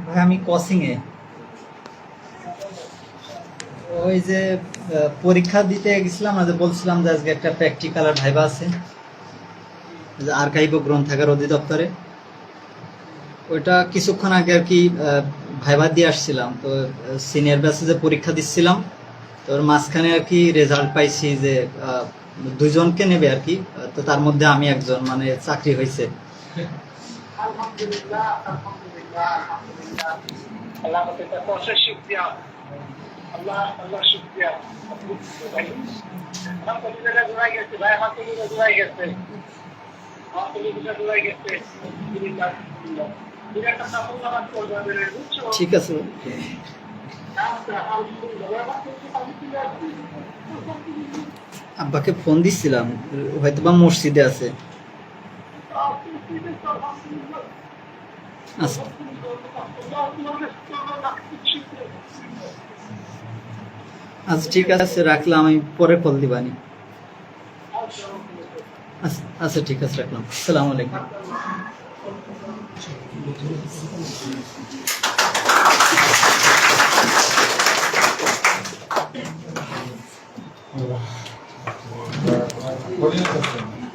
ভাই আমি কোচিং এ ওই যে পরীক্ষা দিতে গেছিলাম না, যে বলছিলাম যে আজকে একটা প্র্যাকটিক্যাল আর ভাইবা আছে, যে আর্কাইভ ও গ্রন্থাগার অধিদপ্তরে। ওইটা কিছুক্ষণ আগে আর কি ভাইবা দিয়ে আসছিলাম। তো সিনিয়র ব্যাচে যে পরীক্ষা দিচ্ছিলাম, তো ওর মাঝখানে আর কি রেজাল্ট পাইছি যে দুইজনকে নেবে আর কি। তো তার মধ্যে আমি একজন, মানে চাকরি হয়েছে। আলহামদুলিল্লাহ, আলহামদুলিল্লাহ, আলহামদুলিল্লাহ। আল্লাহ পাকের কাছে অশেষ শুকরিয়া। আল্লাহ শুকরিয়া। ভাই আমার কলিজাটা জোড়াই গেছে, ভাই আমার কলিজা জোড়াই গেছে, আমার কলিজাটা জোড়াই গেছে। আলহামদুলিল্লাহ, আলহামদুলিল্লাহ। দুই একটা সাফল্য লাভ করবো আমাদের, বুঝছো? ঠিক আছে। আচ্ছা, আলহামদুলিল্লাহ। আমার কলিজা আমি কি আছি? আব্বাকে ফোন দিচ্ছিলাম, হয়তো বা মসজিদে আছে। আচ্ছা আচ্ছা, ঠিক আছে, রাখলাম। আমি পরে কল দিবানি। আচ্ছা আচ্ছা, ঠিক আছে, রাখলাম। আসসালামু আলাইকুম। What do you think?